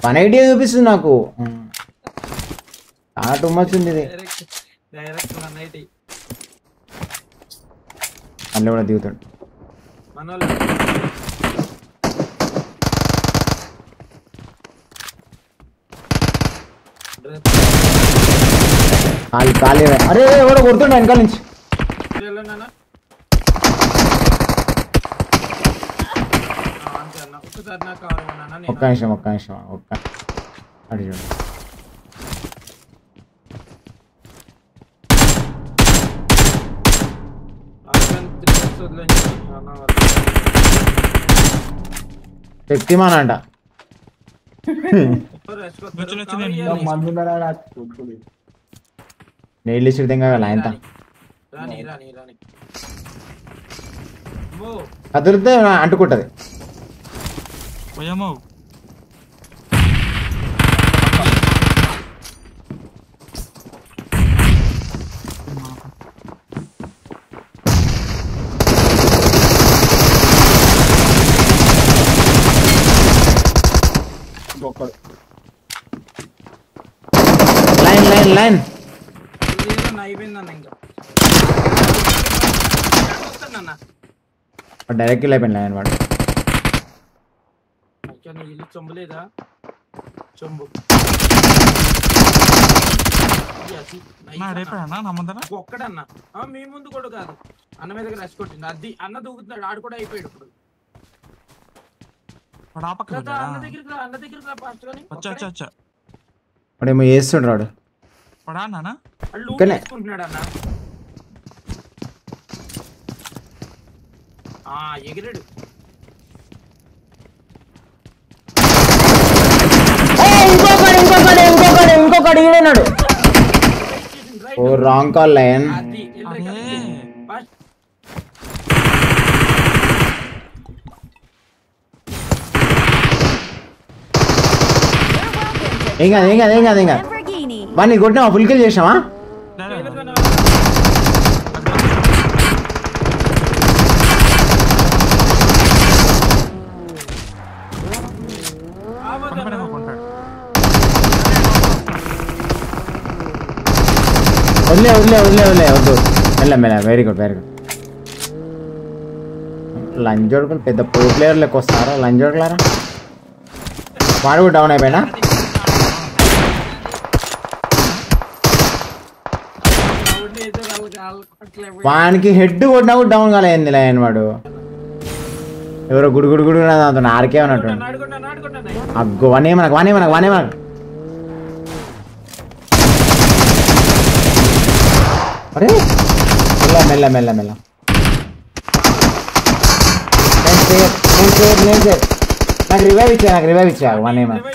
180 చూపిస్తుంది నాకు. చాలా టూ మచ్ ఉంది ఇది. మళ్ళీ కూడా దిగుతాడు. ఖాళీ. అరే ఎవడో కొడుతుండ వెనకాల నుంచి. ఒక్క నిమిషం అడి చూడు. శక్తిమాన్ అంట. నీళ్ళు ఇచ్చి ఆయన కదిలితే అంటుకుంటది. లైన్ డైరెక్ట్ అయిపోయింది లైన్ వాడు. చెంబు లేదా చెంబు ఒక్కడన్నా మీ ముందు కూడా కాదు. అన్న మీద రష్ కొట్టింది. అది అన్న దూకుతున్నాడు. ఆడు కూడా అయిపోయాడు. ఇప్పుడు అన్న దగ్గరికి ఫాస్ట్ వాడేమో చేస్తుండ్రాడు. తీసుకుంటున్నాడు అన్న. ఎగిరాడు. ఇంకొకడు ఈడన్నాడు. ఓ రాంగ్ కాల్ లైన్. ఏం కాదు వాడిని కొట్టినావా? ఫుల్ కిల్ చేసినావా? వదిలే వద్దు. మెల్ల. Very good. లంజోడుకులు పెద్ద ప్రో ప్లేయర్ లెక్క వస్తారా లంజోడుకులారా? వాడు కూడా డౌన్ అయిపోయినా? వానికి హెడ్ కొట్టినా కూడా డౌన్ కాలేదు లైన్. వాడు ఎవరో గుడి ఆరికే ఉన్నట్టు. అగ్గో వనే మనకు. అరే మెల్ల. నాకు రివైవ్ ఇచ్చా. వనే మనకు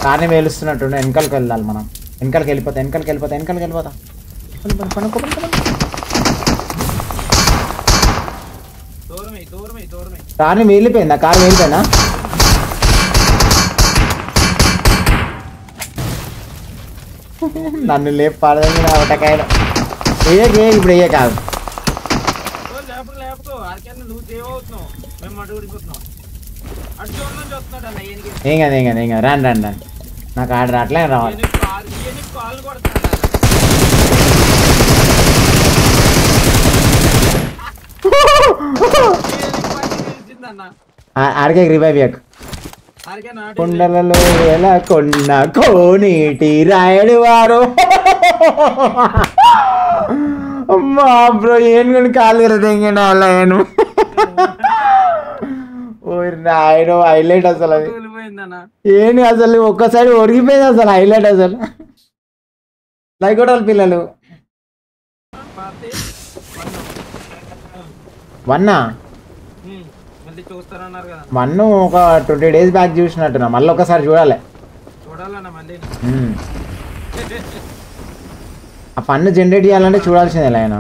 కార్ని వేలుస్తున్నట్టు. వెనకాలకి వెళ్ళాలి మనం. వెనకాలకి వెళ్ళిపోతా. కార్ని వెళ్ళిపోయిందా? కారు వెళ్ళిపోయినా? నన్ను లేపు పాడదని నా ఒకటకాయలు ఇప్పుడు కాదు. ఏం కాదు రాండి. నాకు ఆర్డర్ అట్లే రావాలి. ఆర్కే రివైవ్ చేయకు. కొండలలో ఎలా కొన్న కోనీటి రాయడు వారు. అమ్మా బ్రో ఏం కొని కాలు కరదేంగండి అలా నేను. రాయడు హైలైట్ అసలు. అది ఏంటి అసలు ఒక్కసారి ఒరిగిపోయింది అసలు. హైలైట్ అసలు. లైకోటాల పిల్లలు 1 ఒక 20 days బ్యాక్ చూసినట్టున్నా. మళ్ళీ ఒకసారి చూడాలి. ఆ ఫన్ జనరేట్ చేయాలంటే చూడాల్సిందే ఆయన.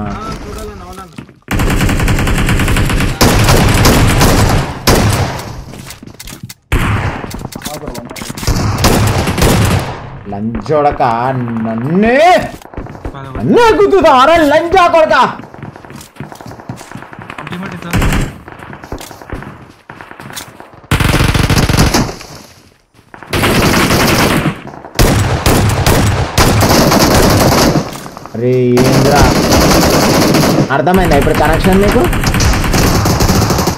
లంచోడక నన్నే గుద్దుతా. అరే లంచా కొడక. టీమేట్ ఇట్లా అరే ఏంద్రా అర్థమైందా ఇప్పుడు కనెక్షన్ మీకు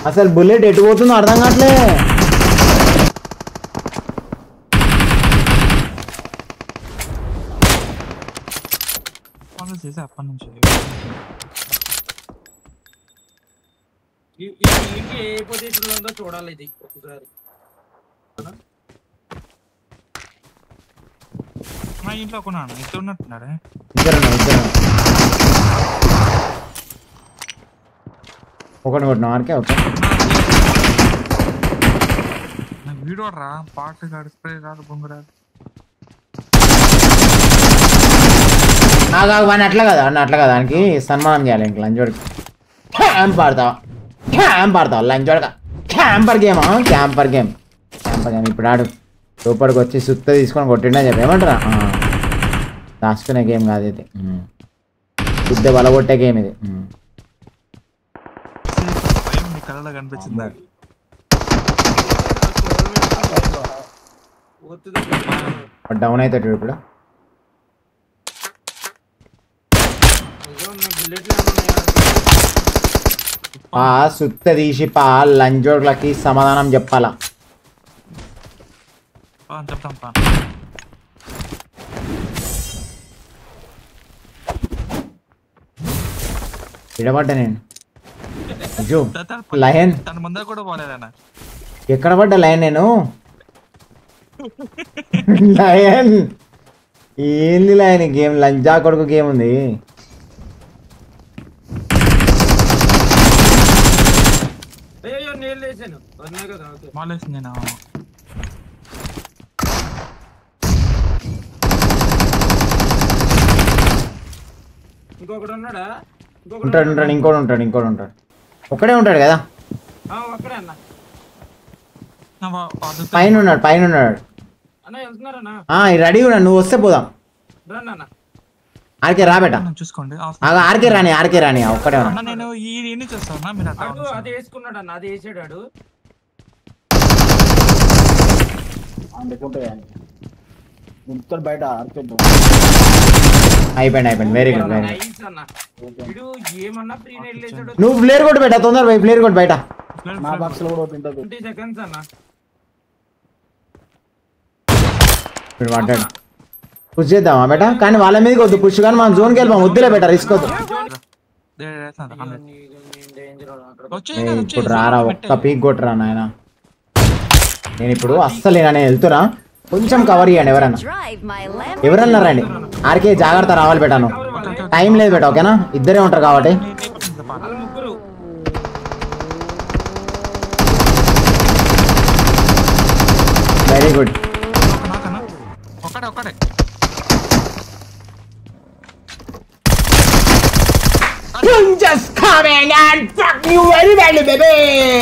అసలు బుల్లెట్ ఎటు పోతుందో అర్థం కావట్లే చేసా అప్పటి నుంచి ఏ పొజిషన్ లో ఉందో చూడాలి ఇది ఒకసారి మా ఇంట్లో కొన్నాను ఇద్దరు ఉన్నట్టున్నాడే ఇద్దరు ఒకటి కొట్టినా ఆర్కే ఓకే నాకు వీడియో రా పాట కాదు స్ప్రే కాదు బొంగు రాదు వాడిని అట్లా కదా దానికి సన్మానం చేయాలి ఇంక లంచోడికి పాడతావు లంచోడక క్యాంపర్ గేమ్ ఇప్పుడు ఆడు లోపలికి వచ్చి సుత్త తీసుకొని కొట్టిండే చెప్పి ఏమంటారా దాచుకునే గేమ్ కాదు ఇది శుద్ధ బలగొట్టే గేమ్ ఇది కళలో కనిపించిందా డౌన్ అవుతాడు ఇప్పుడు సుత్త తీసి లంచోడ్లకి సమాధానం చెప్పాలా చెప్తాం పా ఇడబడ్డా నేను లయన్ తన ముందర కూడా పోలేదన్నా ఎక్కడ పడ్డా లయన్ నేను లయన్ ఏంది లయన్ గేమ్ లంచా కొడుకు గేమ్ ఉంది మాలేసింది నా ఇంకొకటి ఉన్నాడా ఉంటాడు ఇంకోటి ఉంటాడు ఒక్కడే ఉంటాడు కదా ఒక్కడే అన్న పైన ఉన్నాడు అన్న వెళ్తున్నారన్నా రెడీ ఉన్నాడు నువ్వు వస్తే పోదాం రండి ఆర్కే రాబెట చూసుకోండి ఆర్కే రాని ఒక్కడే ఉన్నా నేను ఈ చూస్తాను మీరు అది వేసుకున్నాడు అన్న అది వేసాడు బయట అయిపోయింది వెరీ గుడ్ ఏమన్నా ఫ్రీ నైట్ లేచాడు నువ్వు ప్లేయర్ కొట్టు బయట తొందర ప్లేయర్ కొట్టు బయట నా బాక్స్ లో కూడా ఉంటుంది 20 సెకండ్స్ అన్న ఇప్పుడు పడ్డాడు పుష్ చేద్దామా బేట కానీ వాళ్ళ మీదకి వద్దు పుష్ కానీ మనం జోన్కి వెళ్ళాం వద్దులే బెటర్ రిస్క్ వద్దు ఇప్పుడు రారా ఒక్క పీక్ కొట్టరా నాయన నేను ఇప్పుడు అస్సలు నేను వెళ్తున్నా కొంచెం కవర్ చేయండి ఎవరన్నా రండి ఆర్కే జాగ్రత్త రావాలి బేటాను టైం లేదు బేట ఓకేనా ఇద్దరే ఉంటారు కాబట్టి వెరీ గుడ్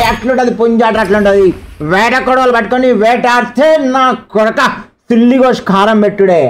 అట్లుంటది పుంజాట అట్లుంటది వేట కొడవలు పట్టుకొని వేటాడితే నా కొడక సిల్లిగోష్ కారం పెట్టుడే